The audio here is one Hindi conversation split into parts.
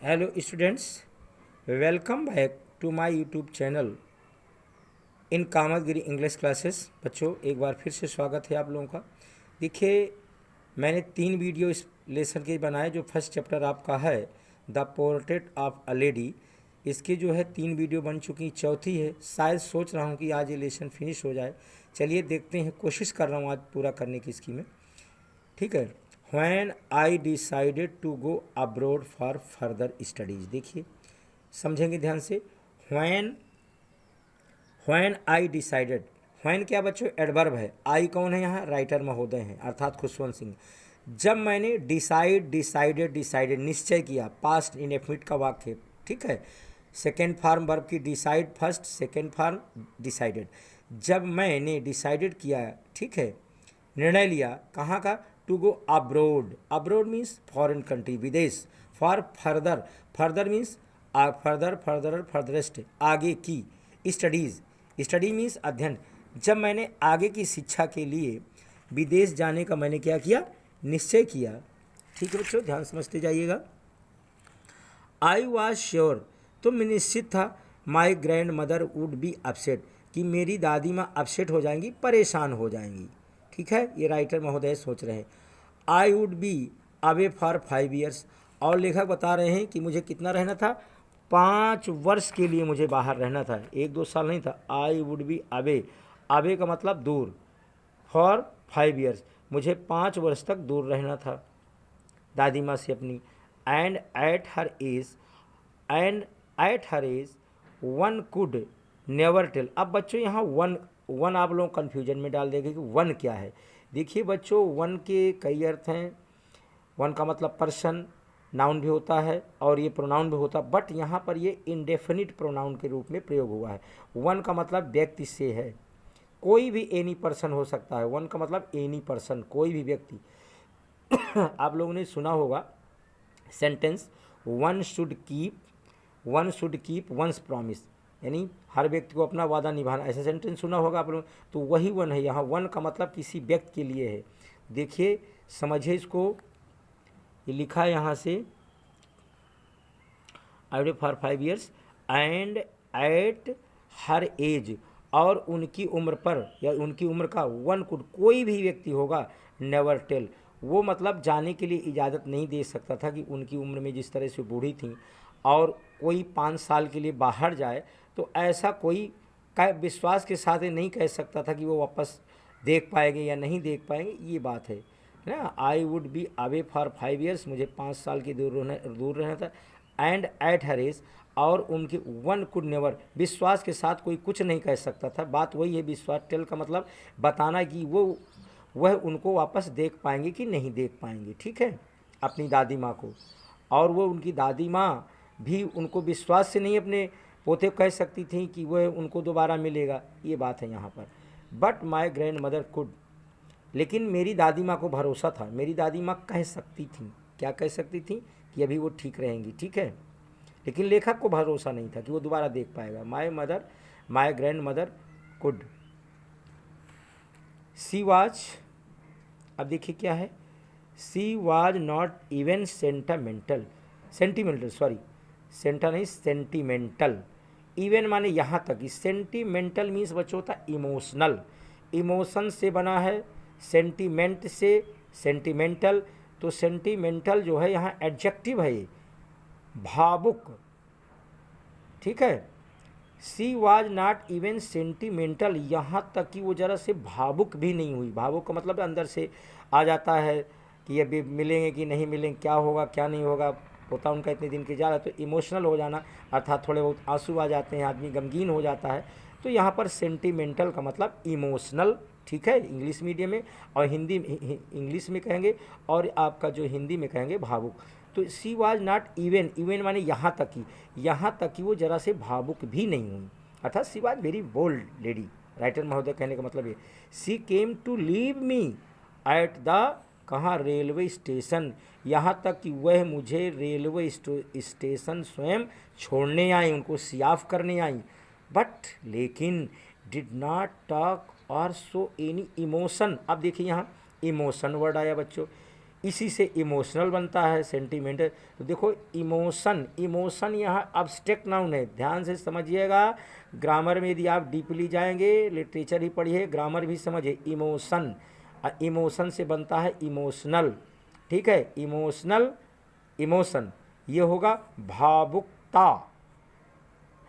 Hello students, welcome back to my YouTube channel in Kamatgiri English classes. बच्चों, एक बार फिर से स्वागत है आप लोगों का। देखिए, मैंने 3 वीडियो इस लेसन के बनाए। जो फर्स्ट चैप्टर आपका है the portrait of a lady, इसके जो है 3 वीडियो बन चुकी, चौथी है। शायद सोच रहा हूँ कि आज ये लेसन फिनिश हो जाए। चलिए देखते हैं, कोशिश कर रहा हूँ आज पूरा करने की इसकी में। ठीक है। When I decided to go abroad for further studies. देखिए, समझेंगे ध्यान से। When when I decided, when क्या बच्चों एडवर्ब है। आई कौन है यहाँ? राइटर महोदय हैं, अर्थात खुशवंत सिंह। जब मैंने डिसाइडेड निश्चय किया, पास्ट इंडेफिनिट का वाक्य। ठीक है। सेकेंड फॉर्म वर्ब की decide first, second form decided. जब मैंने डिसाइडेड किया, ठीक है, निर्णय लिया, कहाँ का? To go abroad. Abroad means foreign country, विदेश। For further, further means furtherest, आगे की। स्टडीज़, स्टडी मीन्स अध्ययन। जब मैंने आगे की शिक्षा के लिए विदेश जाने का मैंने क्या किया? निश्चय किया। ठीक है बच्चों, ध्यान समझते जाइएगा। आई वॉज श्योर, तो मैं निश्चित था। माई grand mother would be upset, कि मेरी दादी माँ अपसेट हो जाएंगी, परेशान हो जाएंगी। ठीक है, ये राइटर महोदय सोच रहे हैं। I would be away for 5 years, और लेखक बता रहे हैं कि मुझे कितना रहना था? 5 वर्ष के लिए मुझे बाहर रहना था, 1-2 साल नहीं था। I would be away, away का मतलब दूर, फॉर 5 ईयर्स, मुझे 5 वर्ष तक दूर रहना था दादी माँ से अपनी। And at her age one could never tell. अब बच्चों यहाँ वन आप लोग कन्फ्यूजन में डाल देंगे कि वन क्या है। देखिए बच्चों, वन के कई अर्थ हैं। वन का मतलब पर्सन, नाउन भी होता है और ये प्रोनाउन भी होता है, बट यहाँ पर ये इंडेफिनिट प्रोनाउन के रूप में प्रयोग हुआ है। वन का मतलब व्यक्ति से है, कोई भी एनी पर्सन हो सकता है। वन का मतलब एनी पर्सन, कोई भी व्यक्ति। आप लोगों ने सुना होगा sentence, one should keep once promise, यानी हर व्यक्ति को अपना वादा निभाना। ऐसा सेंटेंस सुना होगा आप लोग, तो वही वन है यहाँ। वन का मतलब किसी व्यक्ति के लिए है। देखिए, समझिए इसको। ये लिखा है यहाँ से, I for 5 years and at her age, और उनकी उम्र पर या उनकी उम्र का, वन कुड कोई भी व्यक्ति होगा, नेवर टेल, वो मतलब जाने के लिए इजाज़त नहीं दे सकता था कि उनकी उम्र में जिस तरह से बूढ़ी थी और कोई 5 साल के लिए बाहर जाए, तो ऐसा कोई विश्वास के साथ नहीं कह सकता था कि वो वापस देख पाएंगे या नहीं देख पाएंगे। ये बात है ना। I would be away for 5 years, मुझे 5 साल की दूर रहना था। एंड एट हर एज, और उनकी वन कुड नेवर, विश्वास के साथ कोई कुछ नहीं कह सकता था। बात वही है, विश्वास। टेल का मतलब बताना कि वह उनको वापस देख पाएंगे कि नहीं देख पाएंगे। ठीक है, अपनी दादी माँ को। और वो उनकी दादी माँ भी उनको विश्वास से नहीं अपने पोते को कह सकती थी कि वह उनको दोबारा मिलेगा। ये बात है यहाँ पर। But my grand mother could, लेकिन मेरी दादी माँ को भरोसा था। मेरी दादी माँ कह सकती थी, क्या कह सकती थी? कि अभी वो ठीक रहेंगी। ठीक है, लेकिन लेखक को भरोसा नहीं था कि वो दोबारा देख पाएगा। माई grand mother could, she was, अब देखिए क्या है, she was not even sentimental, sentimental. Even माने यहाँ तक कि, सेंटिमेंटल मीन्स बच्चों होता इमोशनल, इमोशन से बना है, सेंटिमेंट से सेंटिमेंटल। तो सेंटिमेंटल जो है यहाँ एडजेक्टिव है, भावुक। ठीक है, she was not even sentimental, यहाँ तक कि वो ज़रा से भावुक भी नहीं हुई। भावुक का मतलब अंदर से आ जाता है कि अभी मिलेंगे कि नहीं मिलेंगे, क्या होगा क्या नहीं होगा, होता उनका इतने दिन की जा रहा है। तो इमोशनल हो जाना, अर्थात थोड़े बहुत आंसू आ जाते हैं, आदमी गमगीन हो जाता है। तो यहाँ पर सेंटिमेंटल का मतलब इमोशनल। ठीक है, इंग्लिश मीडियम में, और हिंदी इंग्लिश में कहेंगे, और आपका जो हिंदी में कहेंगे भावुक। तो सी वाज नॉट इवन माने यहाँ तक कि वो जरा से भावुक भी नहीं हुई, अर्थात she was very bold lady. Writer महोदय कहने का मतलब ये, she came to leave me at the, कहाँ? Railway station. यहाँ तक कि वह मुझे रेलवे स्टेशन स्वयं छोड़ने आई, उनको सियाफ करने आई। बट लेकिन डिड नॉट टॉक और शो एनी इमोशन। अब देखिए यहाँ इमोशन वर्ड आया बच्चों। इसी से इमोशनल बनता है, सेंटिमेंटल। तो देखो इमोशन, इमोशन यहाँ अब्स्ट्रैक्ट नाउन है, ध्यान से समझिएगा। ग्रामर में यदि आप डीपली जाएंगे, लिटरेचर ही पढ़िए, ग्रामर भी समझिए। इमोशन, इमोशन से बनता है इमोशनल, ठीक है, इमोशनल, इमोशन ये होगा भावुकता,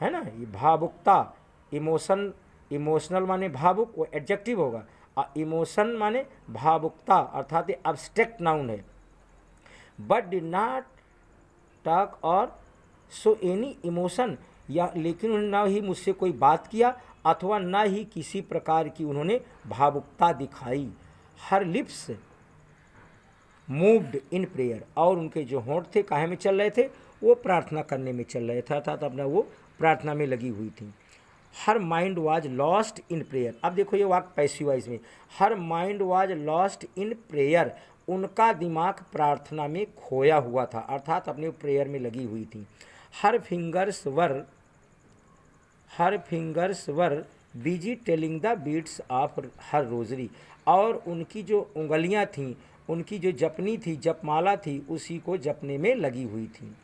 है ना, ये भावुकता। इमोशन, इमोशनल माने भावुक, वो एडजेक्टिव होगा, और इमोशन माने भावुकता, अर्थात ये अब्स्ट्रैक्ट नाउन है। बट डिड नॉट टॉक और सो एनी इमोशन, या लेकिन उन्होंने ना ही मुझसे कोई बात किया अथवा ना ही किसी प्रकार की उन्होंने भावुकता दिखाई। हर लिप्स मूव्ड इन प्रेयर, और उनके जो होंठ थे काहे में चल रहे थे, वो प्रार्थना करने में चल रहे थे, अर्थात अपना वो प्रार्थना में लगी हुई थी। Her mind was lost in prayer, अब देखो ये वाक्य पैसिव वॉइस में, her mind was lost in prayer, उनका दिमाग प्रार्थना में खोया हुआ था, अर्थात अपने प्रेयर में लगी हुई थी। Her fingers were busy telling the beads of her rosary, और उनकी जो उंगलियां थीं, उनकी जो जपनी थी, जपमाला थी, उसी को जपने में लगी हुई थी।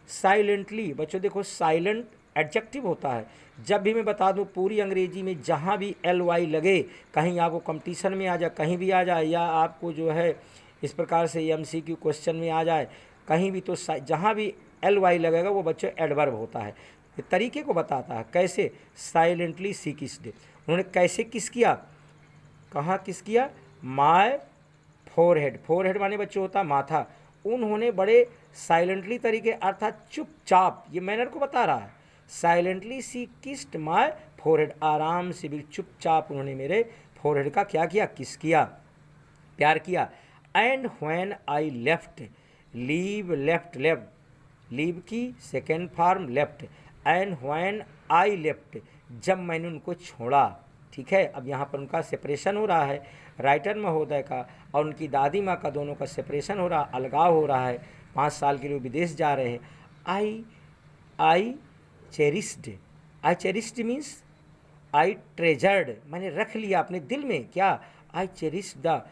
साइलेंटली, बच्चों देखो साइलेंट एडजेक्टिव होता है। जब भी मैं बता दूं पूरी अंग्रेजी में जहाँ भी एल वाई लगे, कहीं आपको कंपटीशन में आ जाए, कहीं भी आ जाए, या आपको जो है इस प्रकार से एमसीक्यू क्वेश्चन में आ जाए, कहीं भी, तो जहाँ भी एल वाई लगेगा वो बच्चों एडवर्ब होता है। ये तरीके को बताता है कैसे। साइलेंटली सी किस्ड, उन्होंने कैसे किस किया, कहाँ किस किया, माय फोरहेड, फोरहेड माने बच्चों होता माथा, उन्होंने बड़े साइलेंटली तरीके अर्थात चुपचाप, ये मैनर को बता रहा है। Silently she kissed my forehead, आराम से भी चुपचाप उन्होंने मेरे फोरहेड का क्या किया, किस किया, प्यार किया। And when I left, leave, left, left, leave की second form left. And when I left, जब मैंने उनको छोड़ा, ठीक है। अब यहाँ पर उनका सेपरेशन हो रहा है, राइटर महोदय का और उनकी दादी माँ का, दोनों का सेपरेशन हो रहा, अलगाव हो रहा है, 5 साल के लिए विदेश जा रहे हैं। I cherished means I treasured, मैंने रख लिया अपने दिल में, क्या, I cherished the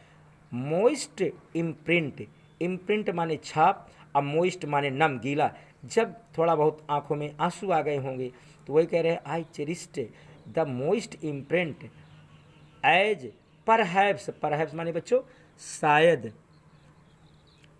moist imprint, imprint माने छाप, अब मोइस्ट माने नम, गीला। जब थोड़ा बहुत आंखों में आंसू आ गए होंगे तो वही कह रहे हैं I cherished the moist imprint as perhaps, perhaps माने बच्चों शायद,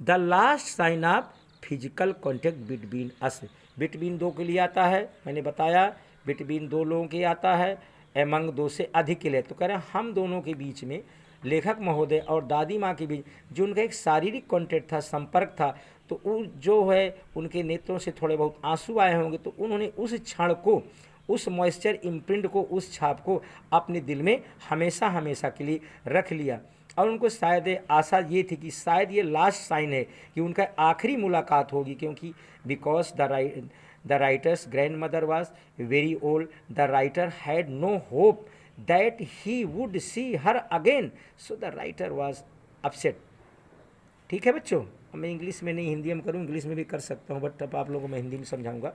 the last sign off physical contact between us, between दो के लिए आता है, मैंने बताया बिटवीन दो लोगों के आता है, एमंग दो से अधिक के लिए, तो कह रहे हैं हम दोनों के बीच में, लेखक महोदय और दादी माँ के बीच जो उनका एक शारीरिक कॉन्टेक्ट था, संपर्क था, तो वो जो है उनके नेत्रों से थोड़े बहुत आंसू आए होंगे, तो उन्होंने उस क्षण को, उस मॉइस्चर इम्प्रिंट को, उस छाप को अपने दिल में हमेशा हमेशा के लिए रख लिया। और उनको शायद आशा ये थी कि शायद ये लास्ट साइन है कि उनका आखिरी मुलाकात होगी, क्योंकि because the writer's grand mother was very old, the writer had no hope that he would see her again, so the writer was upset. ठीक है बच्चों, मैं इंग्लिश में नहीं हिंदी में करूँ, इंग्लिश में भी कर सकता हूँ, बट अब आप लोगों को मैं हिंदी में समझाऊंगा।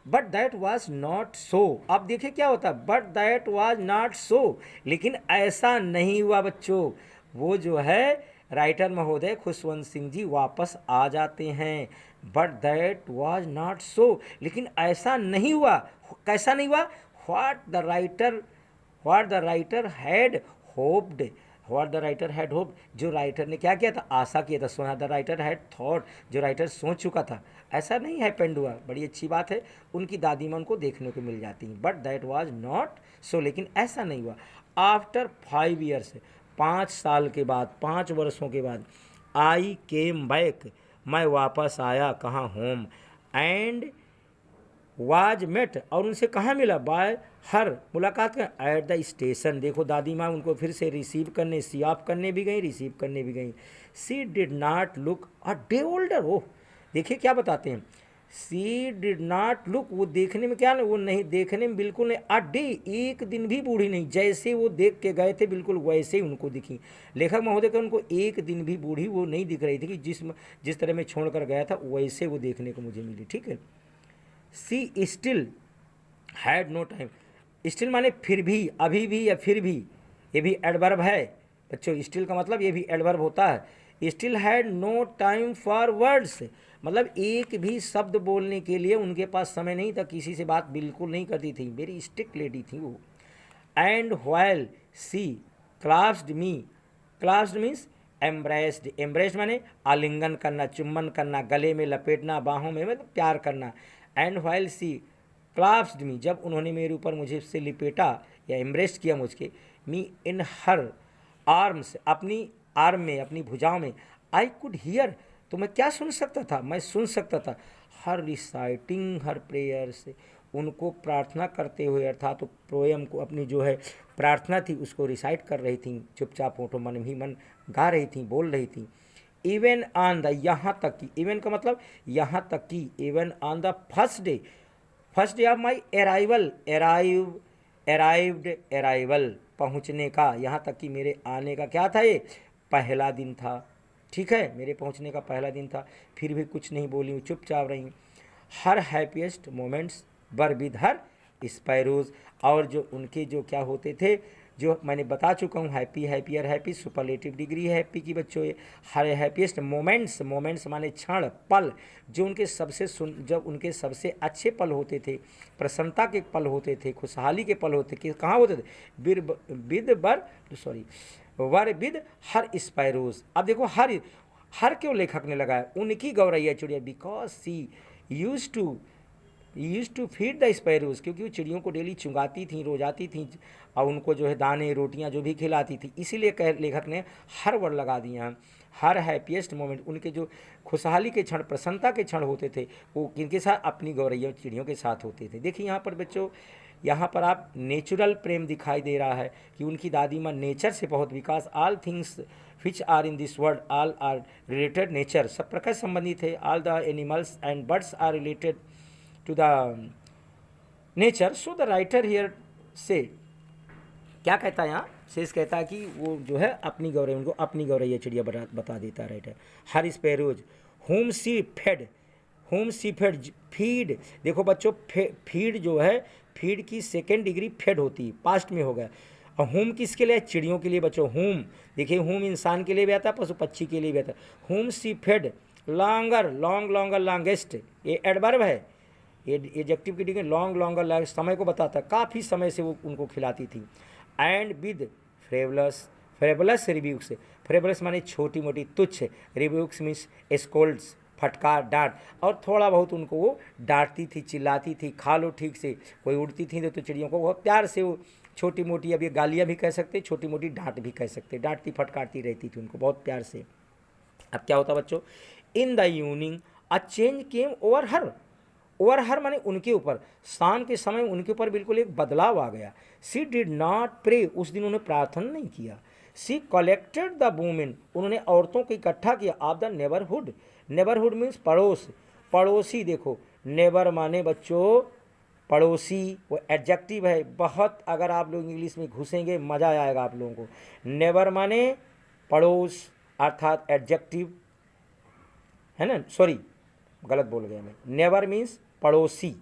But that was not so, अब देखिए क्या होता है, but that was not so, लेकिन ऐसा नहीं हुआ बच्चों। वो जो है राइटर महोदय खुशवंत सिंह जी वापस आ जाते हैं, but that was not so, लेकिन ऐसा नहीं हुआ, कैसा नहीं हुआ, what the writer had hoped, what the writer had hope, जो राइटर ने क्या किया था, आशा किया था, सोना द राइटर हैड थॉट, जो राइटर सोच चुका था, ऐसा नहीं है पेंड हुआ। बड़ी अच्छी बात है, उनकी दादी माँ उनको देखने को मिल जाती हैं, but that was not so, लेकिन ऐसा नहीं हुआ। आफ्टर 5 ईयर्स, 5 साल के बाद, 5 वर्षों के बाद, आई केम बैक, मैं वापस आया, कहाँ, होम, एंड वाज मेट, और उनसे कहाँ मिला, बाय हर, मुलाकात कर, एट द स्टेशन। देखो दादी माँ उनको फिर से रिसीव करने, सी ऑफ करने भी गई, रिसीव करने भी गई। She did not look a day older, ओह देखिए क्या बताते हैं, सी डिड नॉट लुक, वो देखने में क्या नहीं, वो नहीं देखने में बिल्कुल नहीं, अ डे, एक दिन भी बूढ़ी नहीं, जैसे वो देख के गए थे बिल्कुल वैसे ही उनको दिखी। लेखक महोदय का उनको एक दिन भी बूढ़ी वो नहीं दिख रही थी, कि जिस तरह मैं छोड़ कर गया था वैसे वो देखने को मुझे मिली। ठीक है, she still had no time, still माने फिर भी, अभी भी या फिर भी, ये भी एडवर्ब है बच्चों, स्टिल का मतलब ये भी एडवर्ब होता है। Still had no time for words, मतलब एक भी शब्द बोलने के लिए उनके पास समय नहीं था, किसी से बात बिल्कुल नहीं करती थी, वेरी स्ट्रिक्ट लेडी थी वो। And while she clasped me, clasped means embraced, embraced माने आलिंगन करना, चुम्बन करना, गले में लपेटना, बाहों में मतलब प्यार करना। एंड व्हाइल सी क्लास्ड मी, जब उन्होंने मेरे ऊपर मुझे से लिपेटा या एम्ब्रेस्ड किया मुझके, मी इन हर आर्म्स, अपनी आर्म में, अपनी भुजाओं में, आई कुड हियर, तो मैं क्या सुन सकता था, मैं सुन सकता था हर रिसाइटिंग हर प्रेयर्स, उनको प्रार्थना करते हुए, अर्थात तो पोएम को अपनी जो है प्रार्थना थी उसको रिसाइट कर रही थी, चुपचाप होठों मन ही मन गा रही थी, बोल रही थी। इवन ऑन द, यहाँ तक कि, इवन का मतलब यहाँ तक कि, even on the first day of my arrival, arrival पहुँचने का, यहाँ तक कि मेरे आने का क्या था, ये पहला दिन था, ठीक है, मेरे पहुँचने का पहला दिन था, फिर भी कुछ नहीं बोली हूँ, चुपचाप रही हूँ। Her happiest moments were with her sparrows, और जो उनके जो क्या होते थे, जो मैंने बता चुका हूँ, happy, happier, happy superlative degree है हैप्पी की बच्चों। ये हर हैप्पीएस्ट मोमेंट्स, मोमेंट्स माने क्षण, पल, जो उनके सबसे जब उनके सबसे अच्छे पल होते थे, प्रसन्नता के पल होते थे, खुशहाली के पल होते थे, कहाँ होते थे, वर विद हर स्पैरोज। अब देखो हर क्यों लेखक ने लगाया, उनकी गौरैया चिड़िया, because she use to feed the sparrows, क्योंकि वो चिड़ियों को डेली चुंगाती थी, रोजाती थी, और उनको जो है दाने रोटियां जो भी खिलाती थी, इसीलिए लेखक ने हर वर्ड लगा दिया हैं। हर हैप्पीएस्ट मोमेंट, उनके जो खुशहाली के क्षण, प्रसन्नता के क्षण होते थे, वो किनके साथ, अपनी गौरैया चिड़ियों के साथ होते थे। देखिए यहाँ पर बच्चों, यहाँ पर आप नेचुरल प्रेम दिखाई दे रहा है कि उनकी दादी माँ नेचर से बहुत विकास, all things which are in this world all are related nature, सब प्रकार संबंधित है, all the animals and birds are related to the nature. So the writer here से क्या कहता है, यहाँ शेष कहता है कि वो जो है अपनी गौरैया, उनको अपनी गौरैया चिड़िया बता देता है writer. Her sparrows home she fade, home she fade, feed, देखो बच्चों फीड जो है, फीड की सेकेंड डिग्री फेड होती है, पास्ट में हो गया। और होम किसके लिए, चिड़ियों के लिए बच्चों। होम देखिए, होम इंसान के लिए भी आता है, पशु पक्षी के लिए भी आता है। Home she fed longer, long, longer, longest, ये एडवर्ब है, ये एडजेक्टिव की डिग्री, लॉन्ग, लॉन्गर, समय को बताता है, काफ़ी समय से वो उनको खिलाती थी। एंड विद फ्रेवलस, फ्रेवलस रिव्यूक्स, फ्रेवलस माने छोटी मोटी, तुच्छ, रिव्यूक्स मीन्स स्कोल्ड्स, फटकार, डांट, और थोड़ा बहुत उनको वो डांटती थी, चिल्लाती थी, खा लो ठीक से, कोई उड़ती थी तो चिड़ियों को बहुत प्यार से वो छोटी मोटी, अब ये गालियाँ भी कह सकते, छोटी मोटी डांट भी कह सकते, डांटती फटकारती रहती थी उनको बहुत प्यार से। अब क्या होता बच्चों, in the evening a change came over her, over हर माने उनके ऊपर, शाम के समय उनके ऊपर बिल्कुल एक बदलाव आ गया। सी डिड नॉट प्रे, उस दिन उन्होंने प्रार्थना नहीं किया। सी कलेक्टेड द वुमेन, उन्होंने औरतों को इकट्ठा किया। Of the neighbourhood, neighbourhood means पड़ोस, पड़ोसी, देखो नेबर माने बच्चों पड़ोसी, वो एडजेक्टिव है, बहुत अगर आप लोग इंग्लिश में घुसेंगे मज़ा आएगा आप लोगों को। नेबर माने पड़ोस, अर्थात एडजेक्टिव है ना, सॉरी गलत बोल गया मैं, नेबर मीन्स पड़ोसी,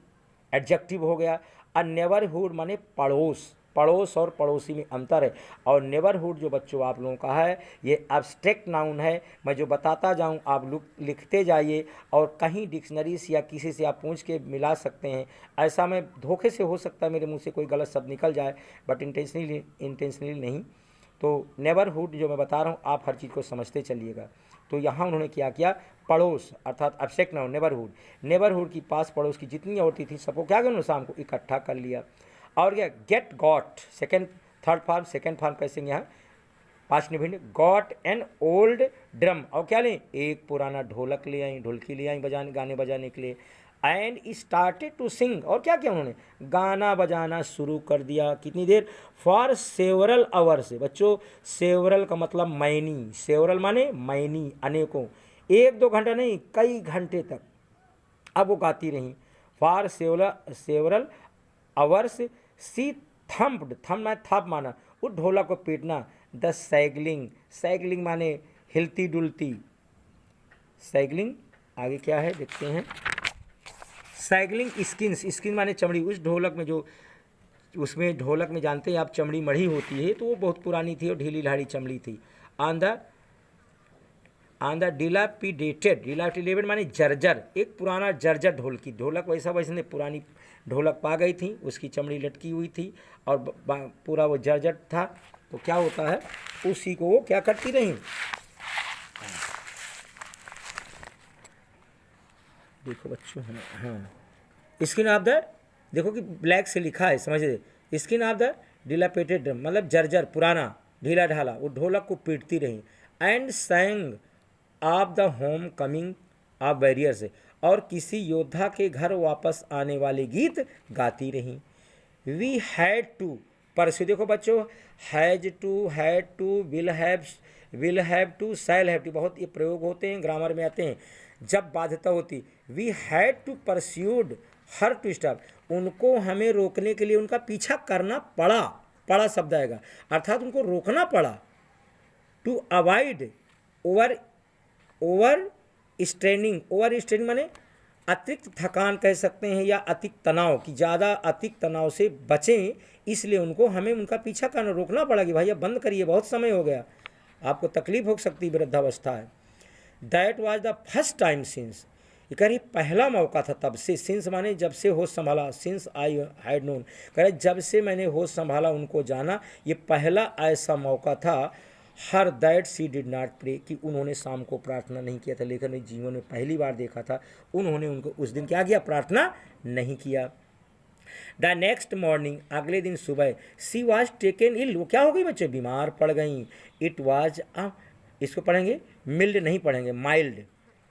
एडजेक्टिव हो गया। और नेबरहुड माने पड़ोस, पड़ोस और पड़ोसी में अंतर है। और नेबरहुड जो बच्चों आप लोगों का है, ये एब्स्ट्रैक्ट नाउन है, मैं जो बताता जाऊं आप लोग लिखते जाइए, और कहीं डिक्शनरी से या किसी से आप पूछ के मिला सकते हैं। ऐसा मैं धोखे से हो सकता है मेरे मुंह से कोई गलत शब्द निकल जाए, बट इंटेंशनली नहीं। तो नेबरहुड जो मैं बता रहा हूँ, आप हर चीज़ को समझते चलिएगा। तो यहाँ उन्होंने क्या किया, पड़ोस अर्थात एब्स्ट्रैक्ट नाउन नेबरहुड, नेबरहुड की पास पड़ोस की जितनी औरतें थी सबको क्या करूँ, शाम को इकट्ठा कर लिया। और क्या, get got, second third form, second form कैसे यहाँ पास्ट में भिन्न, गॉट एन ओल्ड ड्रम, और क्या लें, एक पुराना ढोलक ले आई, ढोलकी ले आई बजाने, गाने बजाने के लिए। एंड स्टार्टेड टू सिंग, और क्या किया उन्होंने, गाना बजाना शुरू कर दिया। कितनी देर, फॉर सेवरल आवर्स, बच्चों सेवरल का मतलब मैनी, सेवरल माने मैनी, अनेकों, एक दो घंटा नहीं, कई घंटे तक अब वो गाती रहीं। For several hours C thumped, थम माने थाप माना, उस ढोलक को पीटना। द सैगलिंग, सैगलिंग माने हिलती डुलती, सैगलिंग आगे क्या है देखते हैं। सैगलिंग स्किन्स, स्किन माने चमड़ी, उस ढोलक में जो, उसमें ढोलक में जानते हैं आप चमड़ी मढ़ी होती है, तो वो बहुत पुरानी थी और ढीली ढाली चमड़ी थी। On the on the dilapidated माने जर्जर, एक पुराना जर्जर ढोलक वैसा वैसे नहीं, पुरानी ढोलक पा गई थी, उसकी चमड़ी लटकी हुई थी और पूरा वो जर्जर था। तो क्या होता है, उसी को वो क्या करती रही, देखो बच्चों, हाँ स्किन ऑफ द, देखो कि ब्लैक से लिखा है, समझ रहे, स्किन ऑफ द डिलापेटेड मतलब जर्जर, पुराना ढीला ढाला, वो ढोलक को पीटती रही। And सैंग of the home coming of warriors, और किसी योद्धा के घर वापस आने वाले गीत गाती रहीं। वी हैड टू परस्यू, देखो बच्चों, has to, had to, will have to, shall have to, बहुत ये प्रयोग होते हैं, ग्रामर में आते हैं जब बाध्यता होती। We had to pursued her to stop, उनको हमें रोकने के लिए उनका पीछा करना पड़ा, पड़ा शब्द आएगा, अर्थात उनको रोकना पड़ा। टू अवॉइड ओवर स्ट्रेनिंग माने अतिरिक्त थकान कह सकते हैं, या अतिरिक्त तनाव, कि ज़्यादा अतिरिक्त तनाव से बचें, इसलिए उनको हमें उनका पीछा करना, रोकना पड़ा कि भाई अब बंद करिए, बहुत समय हो गया, आपको तकलीफ हो सकती, वृद्धावस्था है। That was the first time since, ये कह रही पहला मौका था तब से, सिंस माने जब से होश संभाला, सिंस आई हैड नोन, कह रहे जब से मैंने होश संभाला, उनको जाना, ये पहला ऐसा मौका था। Her that she did not pray, कि उन्होंने शाम को प्रार्थना नहीं किया था, लेकिन मैं जीवन में पहली बार देखा था उन्होंने उनको उस दिन क्या किया, प्रार्थना नहीं किया। द नेक्स्ट मॉर्निंग, अगले दिन सुबह, सी वॉज टेकन इल, वो क्या हो गई बच्चे, बीमार पड़ गई। इट वॉज इसको पढ़ेंगे मिल्ड, नहीं पढ़ेंगे माइल्ड,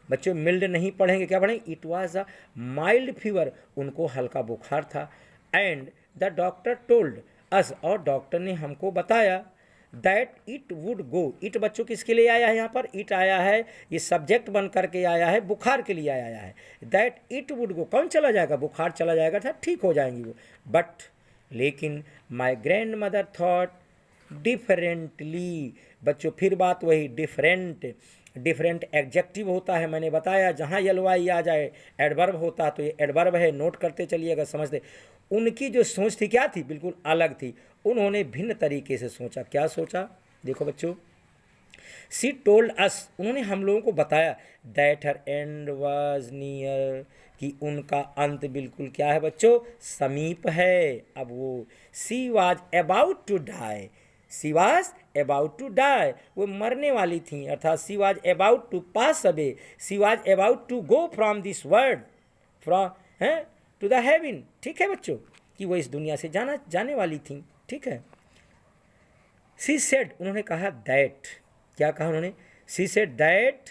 बच्चों मिल्ड नहीं पढ़ेंगे, क्या पढ़ेंगे, it was a mild fever, उनको हल्का बुखार था। And the doctor told us, और डॉक्टर ने हमको बताया, that it would go, it बच्चों किसके लिए आया है, यहाँ पर इट आया है, ये सब्जेक्ट बन करके आया है, बुखार के लिए आया है। दैट इट वुड गो, कौन चला जाएगा, बुखार चला जाएगा था, ठीक हो जाएंगी वो। बट लेकिन माई ग्रैंड मदर थॉट डिफरेंटली, बच्चों फिर बात वही, डिफरेंट एडजेक्टिव होता है, मैंने बताया जहाँ एलवाई आ जाए एडवर्ब होता है, तो ये एडवर्ब है, नोट करते चलिएगा, समझते। उनकी जो सोच थी क्या थी, बिल्कुल अलग थी, उन्होंने भिन्न तरीके से सोचा। क्या सोचा, देखो बच्चों, सी टोल्ड अस, उन्होंने हम लोगों को बताया, that her and was near, कि उनका अंत बिल्कुल क्या है बच्चों, समीप है। अब वो she was about to die, she was about to die, वो मरने वाली थी, अर्थात she was about to pass away, she was about to go from this world from to the heaven, ठीक है बच्चों, कि वो इस दुनिया से जाने वाली थी, ठीक है। सी सेड, उन्होंने कहा दैट, क्या कहा उन्होंने, she said that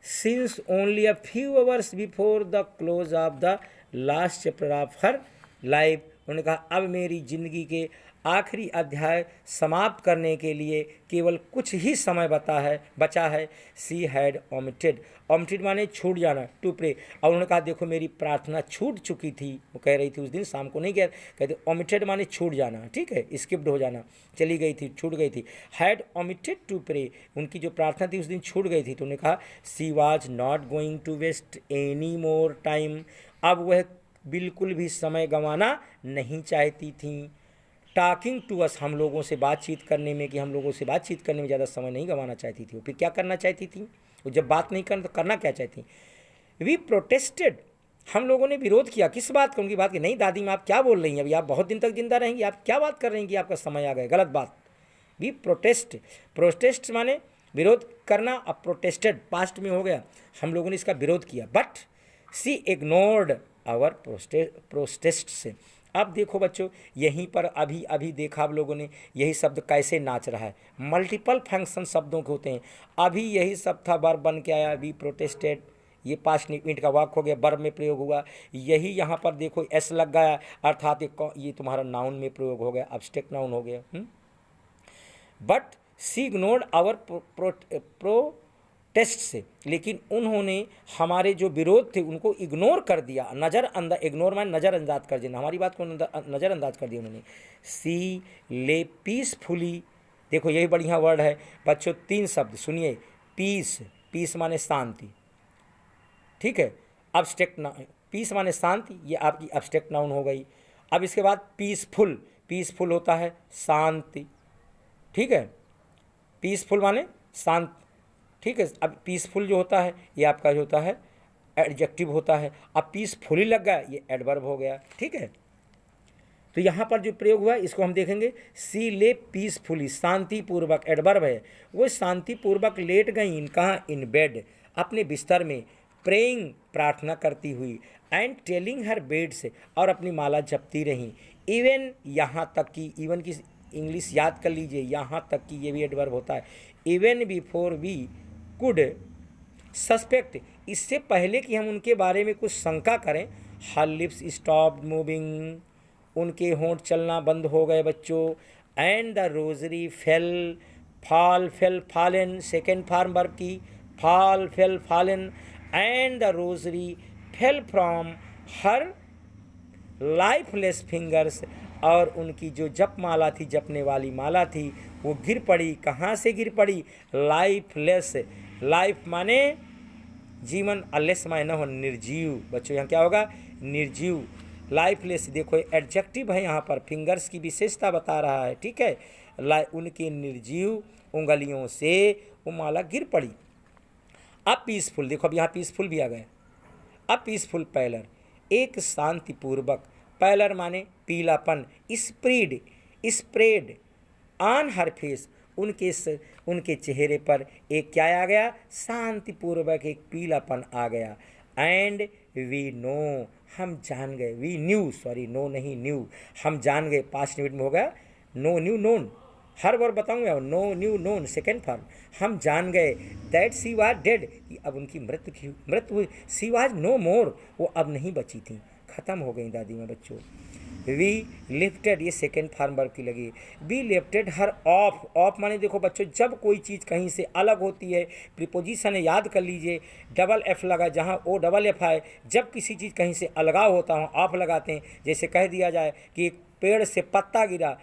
since only a few hours before the close of the last chapter of her life, उन्होंने कहा अब मेरी जिंदगी के आखिरी अध्याय समाप्त करने के लिए केवल कुछ ही समय बचा है। सी हैड ओमिटेड माने छूट जाना, टू प्रे, और उन्होंने कहा देखो मेरी प्रार्थना छूट चुकी थी, वो कह रही थी उस दिन शाम को नहीं गया, कहते ओमिटेड माने छूट जाना, ठीक है, स्किप्ड हो जाना, चली गई थी, छूट गई थी। हैड ओमिटेड टू प्रे, उनकी जो प्रार्थना थी उस दिन छूट गई थी, तो उन्होंने कहा she was not going to waste any more time, अब वह बिल्कुल भी समय गंवाना नहीं चाहती थी। टॉकिंग टू अस, हम लोगों से बातचीत करने में, कि हम लोगों से बातचीत करने में ज़्यादा समय नहीं गंवाना चाहती थी। वो फिर क्या करना चाहती थी, वो जब बात नहीं करना तो करना क्या चाहती। वी प्रोटेस्टेड, हम लोगों ने विरोध किया, किस बात का, उनकी बात की, नहीं दादी माँ आप क्या बोल रही हैं, अभी आप बहुत दिन तक जिंदा रहेंगी, आप क्या बात कर रही हैं कि आपका समय आ गया, गलत बात। वी प्रोटेस्ट माने विरोध करना, अब प्रोटेस्टेड पास्ट में हो गया, हम लोगों ने इसका विरोध किया। But she ignored our protest से। अब देखो बच्चों, यहीं पर अभी देखा आप लोगों ने, यही शब्द कैसे नाच रहा है, मल्टीपल फंक्शन शब्दों के होते हैं। अभी यही सब था, वर्ब बन के आया, वी प्रोटेस्टेड, ये 5 मिनट का वाक्य हो गया, वर्ब में प्रयोग हुआ। यही यहाँ पर देखो एस लग गया, अर्थात ये तुम्हारा नाउन में प्रयोग हो गया, एब्स्ट्रैक्ट नाउन हो गया। But she ignored our test से, लेकिन उन्होंने हमारे जो विरोध थे उनको इग्नोर कर दिया, नज़रअंदाज, इग्नोर माने नज़रअंदाज कर दिया, हमारी बात को नज़रअंदाज कर दिया उन्होंने। सी ले पीसफुली, देखो यही बढ़िया वर्ड है बच्चों, 3 शब्द सुनिए, पीस माने शांति, ठीक है, एब्स्ट्रैक्ट नाउन, पीस माने शांति, ये आपकी एब्स्ट्रैक्ट नाउन हो गई। अब इसके बाद पीसफुल होता है शांति, ठीक है, पीसफुल माने शांत, ठीक है। अब पीसफुल जो होता है ये आपका जो होता है एडजेक्टिव होता है। अब पीसफुली लग गया, ये एडवर्ब हो गया। ठीक है, तो यहाँ पर जो प्रयोग हुआ इसको हम देखेंगे। सी ले पीसफुली, शांतिपूर्वक, एडवर्ब है। वो शांतिपूर्वक लेट गई इन कहाँ, इन बेड, अपने बिस्तर में, प्रेइंग, प्रार्थना करती हुई, एंड टेलिंग हर बेड्स, और अपनी माला जपती रहीं। इवन, यहाँ तक कि, इवन की इंग्लिश याद कर लीजिए, यहाँ तक कि ये भी एडवर्ब होता है। Even before we could suspect, इससे पहले कि हम उनके बारे में कुछ शंका करें। हर लिप्स स्टॉप मूविंग, उनके होंठ चलना बंद हो गए बच्चों। And the rosary fell, fall, fell, fallen, second form verb की, fall, fell, fallen. And the rosary fell from her lifeless fingers, और उनकी जो जप माला थी, जपने वाली माला थी, वो गिर पड़ी। कहाँ से गिर पड़ी, लाइफलेस, लाइफ माने जीवन, लेस माने हो निर्जीव। बच्चों यहाँ क्या होगा, निर्जीव, लाइफलेस। देखो एडजेक्टिव है यहाँ पर, फिंगर्स की विशेषता बता रहा है। ठीक है, उनके निर्जीव उंगलियों से वो माला गिर पड़ी। अब पीसफुल, देखो अब यहाँ पीसफुल भी आ गया। अब पीसफुल पैलर, एक शांतिपूर्वक, पैलर माने पीलापन, spread, spread on her face, उनके चेहरे पर एक क्या आ गया, शांतिपूर्वक एक पीलापन आ गया। एंड वी नो, हम जान गए, वी न्यू, सॉरी नो नहीं न्यू, हम जान गए, पास्ट मिनट में हो गया नो न्यू नोन, हर बार बताऊंगा, know knew known second form. हम जान गए दैट सी वाज डेड, कि अब उनकी मृत्यु हुई। सी वाज नो मोर, वो अब नहीं बची थी, खत्म हो गई दादी माँ बच्चों। वी लिफ्टेड, ये सेकेंड फॉर्म वर्ब की लगी। We lifted her off, off माने देखो बच्चों जब कोई चीज़ कहीं से अलग होती है, प्रीपोजिशन है, याद कर लीजिए, डबल एफ लगा, जहाँ ओ डबल एफ है, जब किसी चीज़ कहीं से अलगाव होता है ऑफ लगाते हैं। जैसे कह दिया जाए कि एक पेड़ से पत्ता गिरा,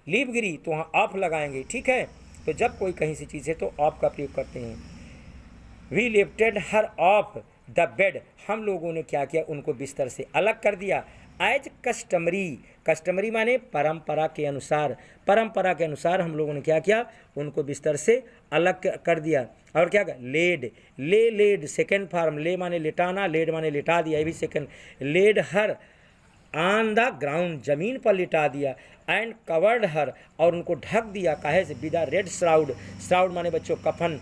लीफ गिरी, तो वहाँ ऑफ लगाएंगे। ठीक है, तो जब कोई कहीं से चीज़ है तो ऑफ का प्रयोग करते हैं। We lifted her off the bed, हम लोगों ने क्या किया, उनको बिस्तर से अलग कर दिया। एज कस्टमरी, कस्टमरी माने परंपरा के अनुसार, परंपरा के अनुसार हम लोगों ने क्या किया, उनको बिस्तर से अलग कर दिया। और क्या कर, लेड, ले लेड सेकेंड फॉर्म, ले माने लिटाना, लेड माने लिटा दिया, ये भी second. Laid her on the ground, जमीन पर लिटा दिया। एंड कवर्ड हर, और उनको ढक दिया, काहे से, विद रेड श्राउड, श्राउड माने बच्चों कफन,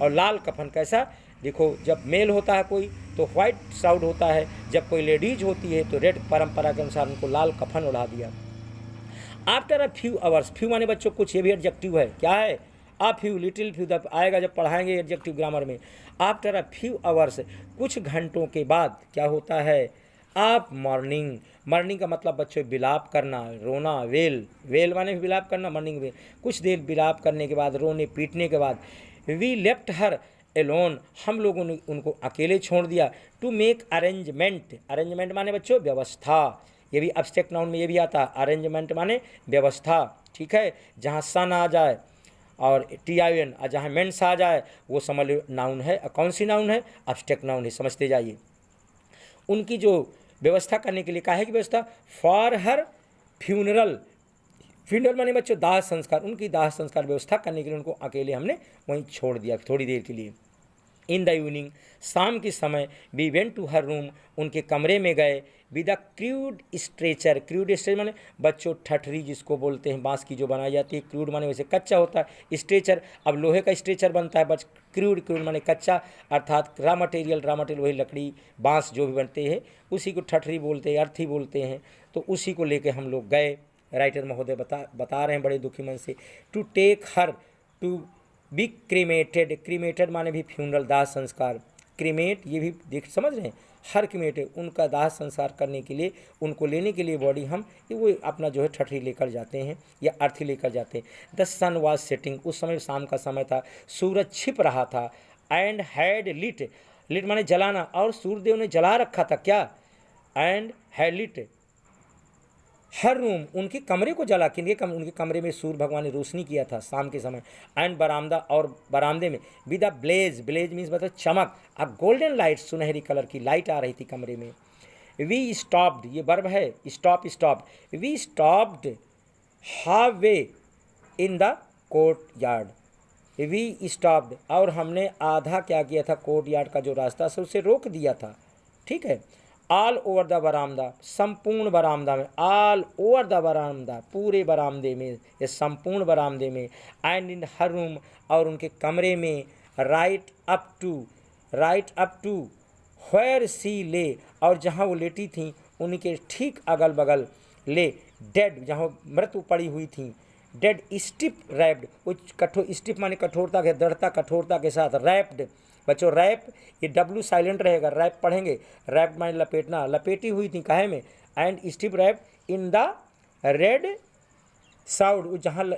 और लाल कफन। कैसा, देखो जब मेल होता है कोई तो व्हाइट श्राउड होता है, जब कोई लेडीज होती है तो रेड, परंपरा के अनुसार उनको लाल कफन उड़ा दिया। After a few hours, few माने बच्चों कुछ, ये भी एडजेक्टिव है, क्या है, अ फ्यू, लिटिल फ्यू, तब आएगा जब पढ़ाएंगे एडजेक्टिव ग्रामर में। आफ्टर अ फ्यू आवर्स, कुछ घंटों के बाद क्या होता है, आप मॉर्निंग, मॉर्निंग का मतलब बच्चों विलाप करना, रोना, वेल, वेल माने विलाप करना, मॉर्निंग में कुछ देर विलाप करने के बाद, रोने पीटने के बाद। वी लेफ्ट हर एलोन, हम लोगों ने उनको अकेले छोड़ दिया। टू मेक अरेंजमेंट, अरेंजमेंट माने बच्चों व्यवस्था, ये भी एब्स्ट्रैक्ट नाउन में ये भी आता है, अरेंजमेंट माने व्यवस्था। ठीक है, जहाँ सन आ जाए और TIN, और जहाँ मेंस आ जाए वो समझ नाउन है। कौन सी नाउन है, एब्स्ट्रैक्ट नाउन है, समझते जाइए। उनकी जो व्यवस्था करने के लिए, काहे की व्यवस्था, फॉर हर फ्यूनरल, फ्यूनरल माने बच्चों दाह संस्कार, उनकी दाह संस्कार व्यवस्था करने के लिए उनको अकेले हमने वहीं छोड़ दिया थोड़ी देर के लिए। इन द इवनिंग, शाम के समय, we went to her room, उनके कमरे में गए। With a crude stretcher, crude stretcher माने बच्चों ठठरी जिसको बोलते हैं, बांस की जो बनाई जाती है, क्रूड माने वैसे कच्चा होता है, स्ट्रेचर अब लोहे का स्ट्रेचर बनता है, बस क्रूड, क्रूड माने कच्चा, अर्थात रॉ मटेरियल, रॉ मटेरियल वही लकड़ी बांस जो भी बनते हैं उसी को ठठरी बोलते हैं, अर्थी बोलते हैं। तो उसी को लेके हम लोग गए। राइटर महोदय बता रहे हैं बड़े दुखी मन से। To take her to be cremated, cremated माने भी फ्यूनरल दाह संस्कार, क्रीमेट ये भी देख समझ रहे हैं, हर क्रीमेटेड उनका दाह संस्कार करने के लिए, उनको लेने के लिए बॉडी हम वो अपना जो है ठठरी लेकर जाते हैं या अर्थी लेकर जाते हैं। द सन वाज सेटिंग, उस समय शाम का समय था, सूरज छिप रहा था। एंड हैड लिट, लिट माने जलाना, और सूर्यदेव ने जला रखा था क्या, and had lit her room, उनके कमरे को जला के लिए, उनके कमरे में सूर्य भगवान ने रोशनी किया था शाम के समय। एंड बरामदा, और बरामदे में with a blaze, blaze means मतलब चमक, अ गोल्डन लाइट, सुनहरी कलर की लाइट आ रही थी कमरे में। वी स्टॉप्ड, ये वर्ब है, stop, stop, we stopped halfway in the courtyard, we stopped, और हमने आधा क्या किया था, कोर्ट यार्ड का जो रास्ता से उसे रोक दिया था, ठीक है। ऑल ओवर द बरामदा, संपूर्ण बरामदा में, ऑल ओवर द बरामदा, पूरे बरामदे में, ये संपूर्ण बरामदे में, एंड इन हर रूम, और उनके कमरे में, राइट अप टू व्हेयर सी ले, और जहाँ वो लेटी थी उनके ठीक अगल बगल, ले डेड, जहाँ मृत्यु पड़ी हुई थी, डेड स्टिप रैप्ड, वो कठोर, स्टिप माने कठोरता के, दृढ़ता कठोरता के साथ, रैप्ड बच्चों, रैप ये डब्ल्यू साइलेंट रहेगा, रैप पढ़ेंगे, रैप माने लपेटना, लपेटी हुई थी काहे में, and stiff wrap in the red shroud, जहाँ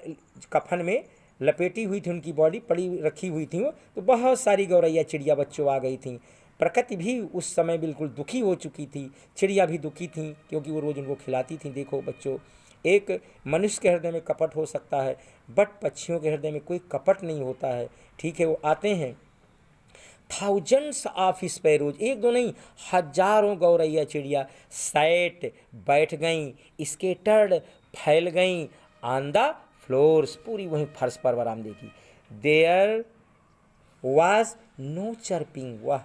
कफन में लपेटी हुई थी उनकी बॉडी पड़ी रखी हुई थी वो, तो बहुत सारी गौरैया चिड़िया बच्चों आ गई थी। प्रकृति भी उस समय बिल्कुल दुखी हो चुकी थी, चिड़िया भी दुखी थी क्योंकि वो रोज़ उनको खिलाती थी। देखो बच्चों, एक मनुष्य के हृदय में कपट हो सकता है, बट पक्षियों के हृदय में कोई कपट नहीं होता है, ठीक है। वो आते हैं, थाउजेंड्स ऑफ स्पैरोज, एक दो नहीं, हजारों गौरैया चिड़िया, सैट बैठ गईं, स्केटर्ड फैल गईं, ऑन द फ्लोर्स, पूरी वहीं फर्श पर बरामदे की। देयर वाज नो चर्पिंग, वाह,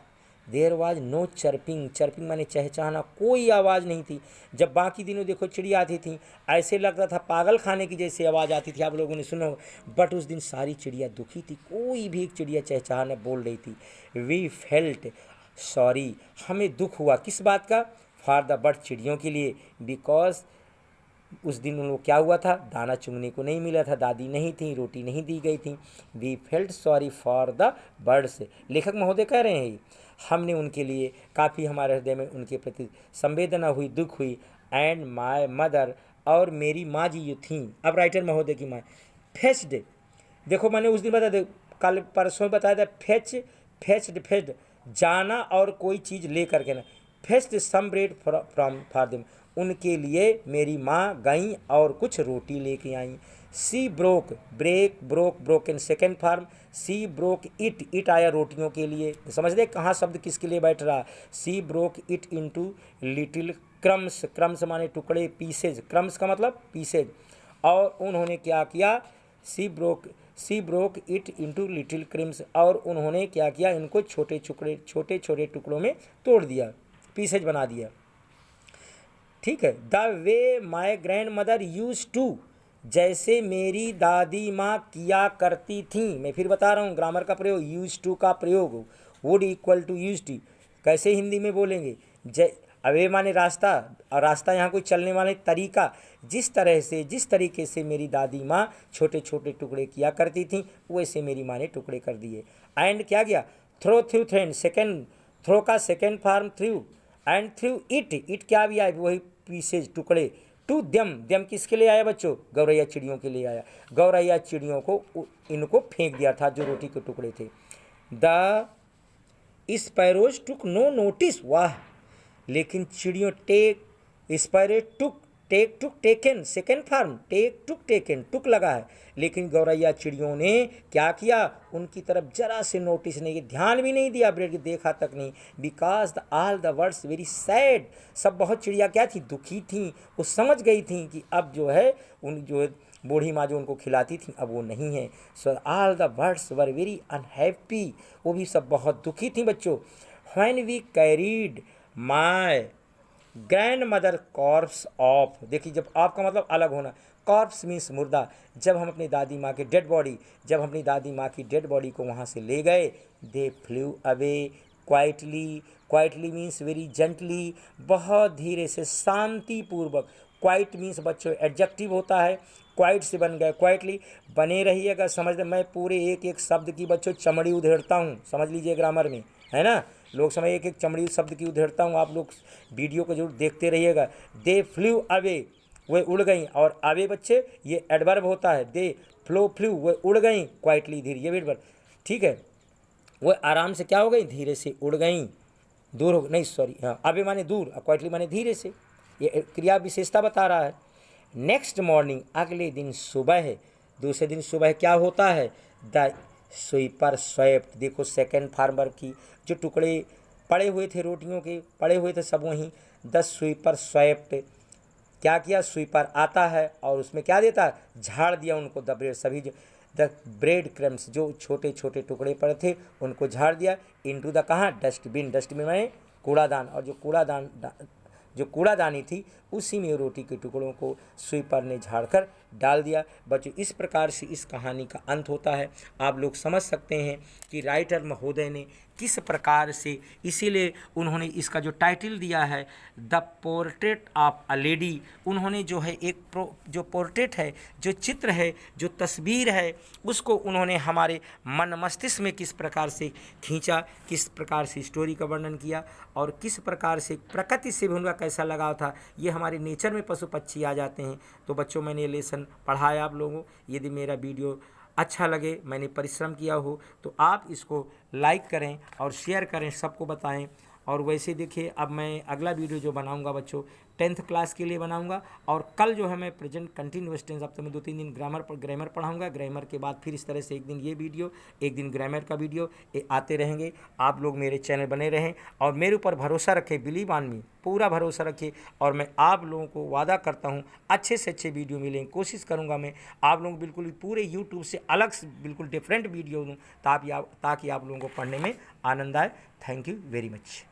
there was no chirping, chirping माने चहचहाना, कोई आवाज़ नहीं थी। जब बाकी दिनों देखो चिड़िया आती थी ऐसे लगता था पागल खाने की जैसे आवाज़ आती थी, आप लोगों ने सुना हो, बट उस दिन सारी चिड़िया दुखी थी, कोई भी एक चिड़िया चहचहाना बोल रही थी। वी फेल्ट सॉरी, हमें दुख हुआ किस बात का, फॉर द बर्ड, चिड़ियों के लिए, बिकॉज उस दिन उन लोग क्या हुआ था, दाना चुगने को नहीं मिला था, दादी नहीं थी, रोटी नहीं दी गई थी। We felt sorry for the birds, लेखक महोदय कह रहे हैं हमने उनके लिए काफ़ी, हमारे हृदय में उनके प्रति संवेदना हुई, दुख हुई। एंड माय मदर, और मेरी माँ जी जो थी, अब राइटर महोदय की माँ, फेच्ड, देखो मैंने उस दिन बताया, कल परसों बताया था, फेच्ड जाना और कोई चीज़ ले करके ना, fetched some bread from for them, उनके लिए मेरी माँ गईं और कुछ रोटी लेके आईं। She broke, broken second form, she broke it आया रोटियों के लिए, समझ दे कहाँ शब्द किसके लिए बैठ रहा। She broke it into little crumbs, crumbs माने टुकड़े, पीसेज, क्रम्स का मतलब पीसेज, और उन्होंने क्या किया, सी broke it into little crimes, और उन्होंने क्या किया, इनको छोटे छोटे टुकड़ों में तोड़ दिया, पीसेज बना दिया, ठीक है। The way my grand mother use to, जैसे मेरी दादी माँ किया करती थी, मैं फिर बता रहा हूँ ग्रामर का प्रयोग, यूज टू का प्रयोग, would equal to use to, कैसे हिंदी में बोलेंगे, अवे माने रास्ता, और रास्ता यहाँ कोई चलने वाला तरीका, जिस तरीके से मेरी दादी माँ छोटे छोटे टुकड़े किया करती थी वैसे मेरी माँ ने टुकड़े कर दिए। एंड क्या गया, थ्रू थ्रेंड, सेकेंड, थ्रो का second form through, and through it क्या भी आया, वही पीसेज टुकड़े, टू दम किसके लिए आया बच्चों, गौरैया चिड़ियों के लिए आया, गौरैया चिड़ियों को इनको फेंक दिया था जो रोटी के टुकड़े थे। The sparrows took no notice, वाह, लेकिन चिड़ियों, taken second form, taken, took लगा है, लेकिन गौरैया चिड़ियों ने क्या किया, उनकी तरफ जरा से नोटिस नहीं, ध्यान भी नहीं दिया, ब्रेड देखा तक नहीं। Because the all the words very sad, सब बहुत चिड़िया क्या थी, दुखी थी, वो समझ गई थी कि अब जो है उन जो बूढ़ी माँ जो उनको खिलाती थी अब वो नहीं है। So all the birds were very unhappy, वो भी सब बहुत दुखी थी बच्चों। When we carried my grand mother corpse off, देखिए जब ऑफ का मतलब अलग होना, कॉर्प्स मीन्स मुर्दा, जब हम अपनी दादी माँ की डेड बॉडी, जब हम अपनी दादी माँ की डेड बॉडी को वहाँ से ले गए, दे flu away quietly means very gently, बहुत धीरे से, शांतिपूर्वक। क्वाइट मीन्स बच्चों एडजेक्टिव होता है, क्वाइट से बन गए क्वाइटली, बने रहिएगा समझ, मैं पूरे एक एक शब्द की बच्चों चमड़ी उधेड़ता हूँ, समझ लीजिए ग्रामर में, है ना, लोग समझ, एक एक चमड़ी शब्द की उधेड़ता हूँ, आप लोग वीडियो को जरूर देखते रहिएगा। दे फ्लू अवे, वे उड़ गई, और अवे बच्चे ये एडवर्ब होता है, दे फ्लू वे उड़ गई, क्वाइटली धीरे, ये एडवर्ब, ठीक है, वो आराम से क्या हो गई, धीरे से उड़ गई, दूर हो नहीं, सॉरी, हाँ, अवे माने दूर, क्वाइटली माने धीरे से, ये क्रिया विशेषता बता रहा है। नेक्स्ट मॉर्निंग, अगले दिन सुबह है, दूसरे दिन सुबह क्या होता है, द स्वीपर स्वेप्ट, देखो सेकेंड फार्मर की जो टुकड़े पड़े हुए थे रोटियों के, पड़े हुए थे सब वहीं, द स्वीपर स्वेप्ट, क्या किया, स्वीपर आता है और उसमें क्या देता है, झाड़ दिया उनको, दबरे सभी द ब्रेड क्रम्स, जो छोटे छोटे टुकड़े पड़े थे उनको झाड़ दिया इनटू द कहाँ, डस्टबिन, डस्टबिन में कूड़ादान, और जो कूड़ादानी थी उसी में रोटी के टुकड़ों को स्वीपर ने झाड़कर डाल दिया। बच्चों इस प्रकार से इस कहानी का अंत होता है। आप लोग समझ सकते हैं कि राइटर महोदय ने किस प्रकार से, इसीलिए उन्होंने इसका जो टाइटल दिया है the portrait of a lady, उन्होंने जो है एक जो पोर्ट्रेट है, जो चित्र है, जो तस्वीर है, उसको उन्होंने हमारे मन मस्तिष्क में किस प्रकार से खींचा, किस प्रकार से स्टोरी का वर्णन किया और किस प्रकार से प्रकृति से भी उनका कैसा लगाव था। ये हमारे नेचर में पशु पक्षी आ जाते हैं। तो बच्चों मैंने ये लेसन पढ़ाया आप लोगों। यदि मेरा वीडियो अच्छा लगे, मैंने परिश्रम किया हो, तो आप इसको लाइक करें और शेयर करें, सबको बताएं। और वैसे देखिए अब मैं अगला वीडियो जो बनाऊंगा बच्चों 10th क्लास के लिए बनाऊंगा, और कल जो है मैं प्रेजेंट कंटिन्यूअस टेंस, हफ्ते में 2-3 दिन ग्रामर पढ़ाऊंगा। ग्रामर के बाद फिर इस तरह से एक दिन ये वीडियो, एक दिन ग्रामर का वीडियो आते रहेंगे। आप लोग मेरे चैनल बने रहें और मेरे ऊपर भरोसा रखें, बिलीव ऑन मी, पूरा भरोसा रखिए। और मैं आप लोगों को वादा करता हूँ अच्छे से अच्छे वीडियो मिलेंगे। कोशिश करूँगा मैं आप लोगों को बिल्कुल पूरे यूट्यूब से अलग से बिल्कुल डिफरेंट वीडियो दूँ ताकि आप लोगों को पढ़ने में आनंद आए। Thank you very much.